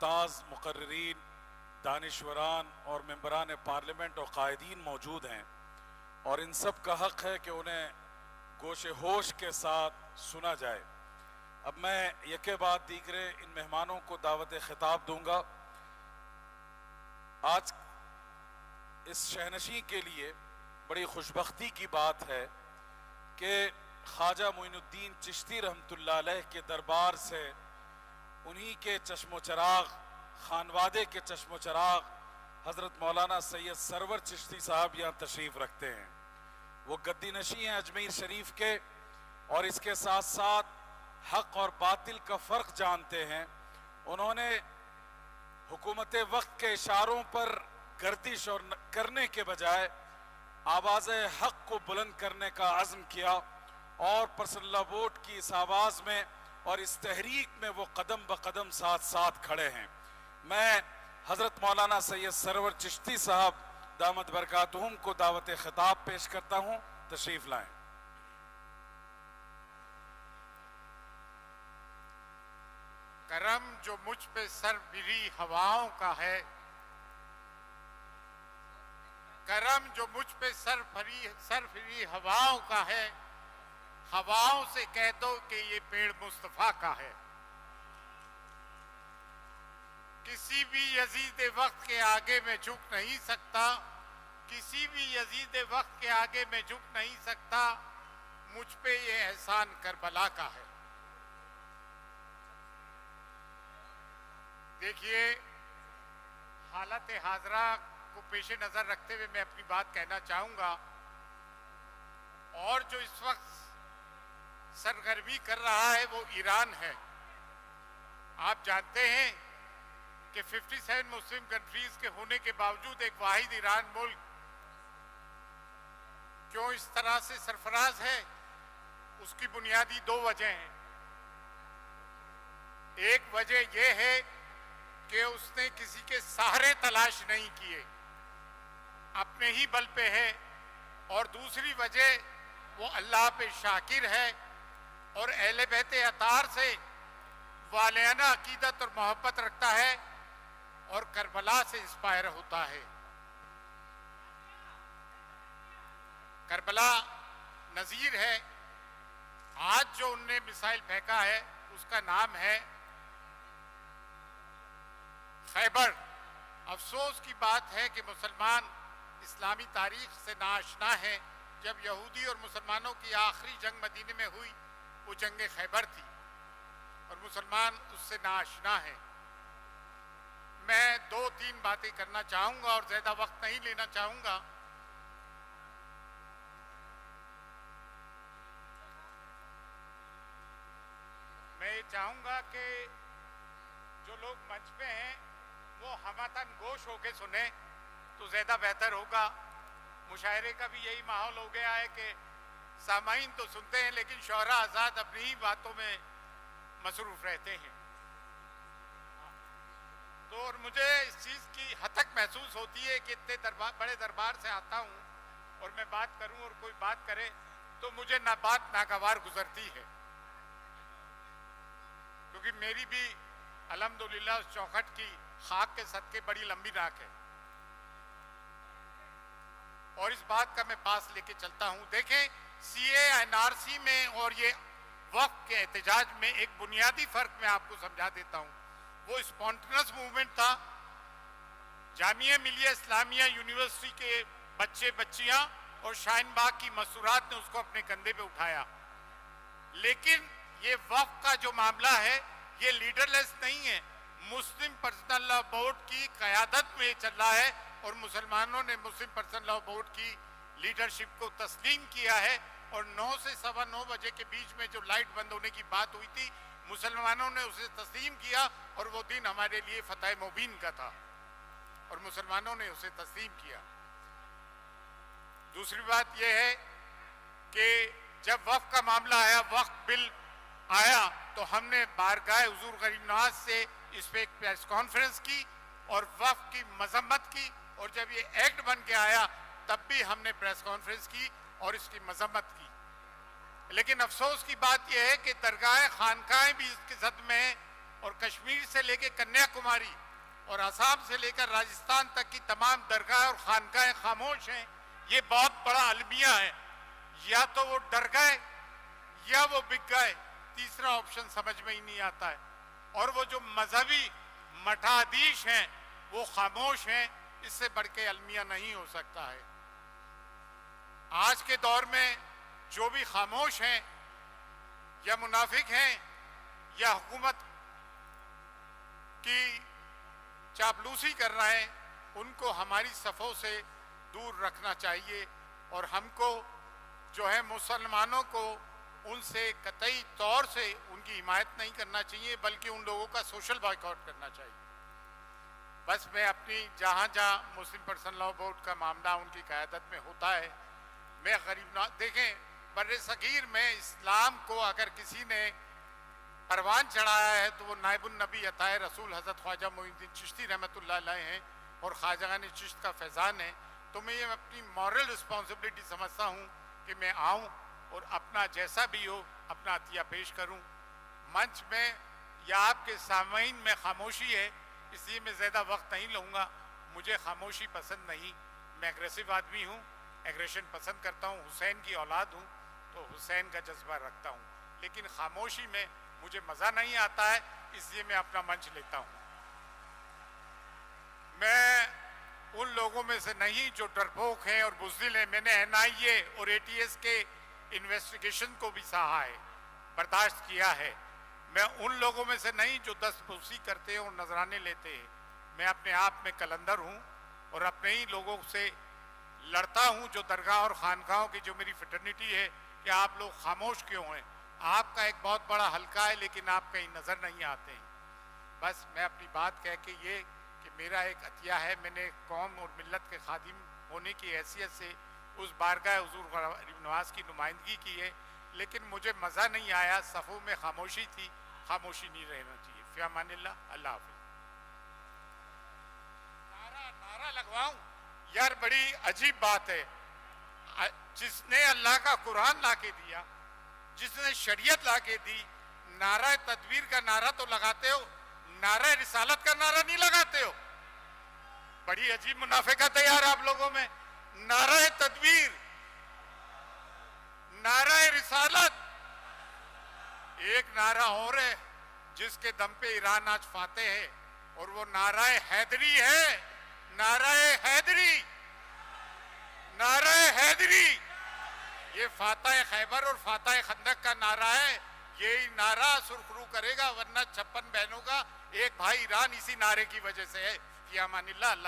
मुमताज़ मुकर्रीरीन, दानिश्वरान और मेंबरान पार्लियामेंट और कायदीन मौजूद हैं और इन सब का हक़ है कि उन्हें गोश होश के साथ सुना जाए। अब मैं यके बाद दीगरे इन मेहमानों को दावत खिताब दूंगा। आज इस शहनशी के लिए बड़ी खुशबख्ती की बात है कि ख्वाजा मोइनुद्दीन चिश्ती रहमतुल्लाह अलैह के दरबार से उन्हीं के चश्मो चराग, खानवादे के चश्मो चराग हज़रत मौलाना सैयद सरवर चिश्ती साहब यहाँ तशरीफ़ रखते हैं। वो गद्दी नशी हैं अजमेर शरीफ के और इसके साथ साथ हक़ और बातिल का फ़र्क जानते हैं। उन्होंने हुकूमत वक्त के इशारों पर गर्दिश और करने के बजाय आवाज़ हक़ को बुलंद करने का अज़्म किया और पर्सनल वोट की इस आवाज़ में और इस तहरीक में वो कदम ब कदम साथ साथ खड़े हैं। मैं हज़रत मौलाना सैयद सरवर चिश्ती साहब दामद बरकातुहुम को दावत खिताब पेश करता हूँ, तशरीफ़ लाएं। करम जो मुझ पे सरफिरी हवाओं का है, करम जो मुझ पे सरफिरी हवाओं का है, हवाओं से कह दो कि ये पेड़ मुस्तफा का है। किसी भी यजीद वक्त के आगे मैं झुक नहीं सकता, किसी भी यजीद वक्त के आगे मैं झुक नहीं सकता, मुझ पे ये एहसान करबला का है। देखिए, हालत हाजरा को पेश नजर रखते हुए मैं अपनी बात कहना चाहूंगा। और जो इस वक्त सरगर्मी कर रहा है वो ईरान है। आप जानते हैं कि 57 मुस्लिम कंट्रीज के होने के बावजूद एक वाहिद ईरान मुल्क क्यों इस तरह से सरफराज है, उसकी बुनियादी दो वजह हैं। एक वजह यह है कि उसने किसी के सहारे तलाश नहीं किए, अपने ही बल पे है। और दूसरी वजह वो अल्लाह पे शाकिर है और अहले बैत अतार से वालियाना अकीदत और मोहब्बत रखता है और करबला से इंस्पायर होता है। करबला नज़ीर है। आज जो उनने मिसाइल फेंका है उसका नाम है खैबर। अफसोस की बात है कि मुसलमान इस्लामी तारीख से नाआशना है। जब यहूदी और मुसलमानों की आखिरी जंग मदीने में हुई वो जंग खैबर थी और मुसलमान उससे नाआशना है। मैं दो तीन बातें करना चाहूंगा और ज्यादा वक्त नहीं लेना चाहूंगा। मैं ये चाहूंगा कि जो लोग मंच पे हैं वो हमतन गोश होके सुने तो ज्यादा बेहतर होगा। मुशायरे का भी यही माहौल हो गया है कि सामाईन तो सुनते हैं लेकिन शोहरा आजाद अपनी ही बातों में मसरूफ रहते हैं। तो और मुझे इस चीज़ की हतक महसूस होती है कि इतने बड़े दरबार से आता हूँ और मैं बात करूँ और कोई बात करे तो मुझे ना बात नागवार गुजरती है, क्योंकि मेरी भी अल्हम्दुलिल्लाह उस चौखट की खाक के सदके बड़ी लंबी नाक है। और इस बात का मैं पास लेके चलता हूं। देखें, सीए एनआरसी में और ये वक्फ के एहतजाज में एक बुनियादी फर्क मैं आपको समझा देता हूं। वो स्पॉन्टेनियस मूवमेंट था। जामिया मिलिया इस्लामिया यूनिवर्सिटी के बच्चे बच्चियां और शाहीन बाग की मसूरात ने उसको अपने कंधे पे उठाया। लेकिन ये वक्फ का जो मामला है ये लीडरलेस नहीं है, मुस्लिम पर्सनल लॉ बोर्ड की क़यादत में चल रहा है और मुसलमानों ने मुस्लिम पर्सनल लॉ बोर्ड की लीडरशिप को तस्लीम किया है। और 9 से 9:15 बजे के बीच में जो लाइट बंद होने की बात हुई थी, मुसलमानों ने उसे तस्लीम किया और वो दिन हमारे लिए फतह मुबीन का था और मुसलमानों ने उसे तस्लीम किया। दूसरी बात यह है कि जब वक्फ का मामला आया, वक्फ बिल आया, तो हमने बारगाह हुजूर गरीब नवाज से इस पर एक प्रेस कॉन्फ्रेंस की और वक्फ की मजम्मत की। और जब ये एक्ट बन के आया तब भी हमने प्रेस कॉन्फ्रेंस की और इसकी मजम्मत की। लेकिन अफसोस की बात यह है कि दरगाह खानकाहें भी इसके जद में और कश्मीर से लेकर कन्याकुमारी और असम से लेकर राजस्थान तक की तमाम दरगाह और खानकाएं खामोश हैं। ये बहुत बड़ा अलमिया है। या तो वो डर गए या वो बिक गए, तीसरा ऑप्शन समझ में ही नहीं आता है। और वो जो मजहबी मठाधीश हैं वो खामोश हैं। इससे बढ़ के अलमिया नहीं हो सकता है। आज के दौर में जो भी खामोश हैं या मुनाफिक हैं या हुकूमत की चापलूसी कर रहे हैं, उनको हमारी सफ़ों से दूर रखना चाहिए। और हमको जो है मुसलमानों को उनसे कतई तौर से उनकी हिमायत नहीं करना चाहिए, बल्कि उन लोगों का सोशल बॉयकॉट करना चाहिए। बस मैं अपनी जहाँ जहाँ मुस्लिम पर्सनल लॉ बोर्ड का मामला उनकी क़यादत में होता है, मैं गरीब ना देखें, बर्रे सगीर में इस्लाम को अगर किसी ने परवान चढ़ाया है तो वो नायबुन नबी अताए रसूल हज़रत ख्वाजा मोइनुद्दीन चिश्ती रहमतुल्लाह अलैह हैं और ख्वाजागान चिश्त का फैज़ान है। तो मैं ये अपनी मॉरल रिस्पॉन्सिबिलिटी समझता हूँ कि मैं आऊँ और अपना जैसा भी हो अपना अतिया पेश करूँ। मंच में या आपके सामईन में खामोशी है, इसलिए मैं ज़्यादा वक्त नहीं लूँगा। मुझे खामोशी पसंद नहीं, मैं एग्रेसिव आदमी हूँ, एग्रेशन पसंद करता हूँ, हुसैन की औलाद हूँ तो हुसैन का जज्बा रखता हूँ। लेकिन खामोशी में मुझे मज़ा नहीं आता है, इसलिए मैं अपना मंच लेता हूँ। मैं उन लोगों में से नहीं जो डरपोक हैं और बुज़दिल हैं। मैंने NIA और ATS के इन्वेस्टिगेशन को भी सहा है, बर्दाश्त किया है। मैं उन लोगों में से नहीं जो दस्तबूसी करते हैं और नजराने लेते हैं। मैं अपने आप में कलंदर हूँ और अपने ही लोगों से लड़ता हूँ जो दरगाह और खानकाहों की जो मेरी फ्रेटर्निटी है कि आप लोग खामोश क्यों हैं। आपका एक बहुत बड़ा हल्का है लेकिन आप कहीं नज़र नहीं आते हैं। बस मैं अपनी बात कह के ये कि मेरा एक अतिया है, मैंने कौम और मिल्लत के खादिम होने की हैसियत से उस बारगाह हुज़ूर गरीब नवाज की नुमाइंदगी की है, लेकिन मुझे मज़ा नहीं आया। सफ़ों में खामोशी थी, खामोशी नहीं रहना चाहिए। फ़ी अमानिल्लाह, अल्लाह हाफ़िज़। नारा लगवाऊं यार, बड़ी अजीब बात है। जिसने अल्लाह का कुरान ला के दिया, जिसने शरीयत ला के दी, नारा तदवीर का नारा तो लगाते हो, नारा रिसालत का नारा नहीं लगाते हो। बड़ी अजीब मुनाफिकत है यार आप लोगों में। नारा तदवीर, नारा रिसालत, एक नारा और है जिसके दम पे ईरान आज फाते है और वो नारा हैदरी है। नारा हैदरी, नारा हैदरी, ये फातह खैबर और फातह खंदक का नारा है। यही नारा सुरखरू करेगा, वरना 56 बहनों का एक भाई ईरान इसी नारे की वजह से है। फ़ी अमानिल्लाह, अल्लाह।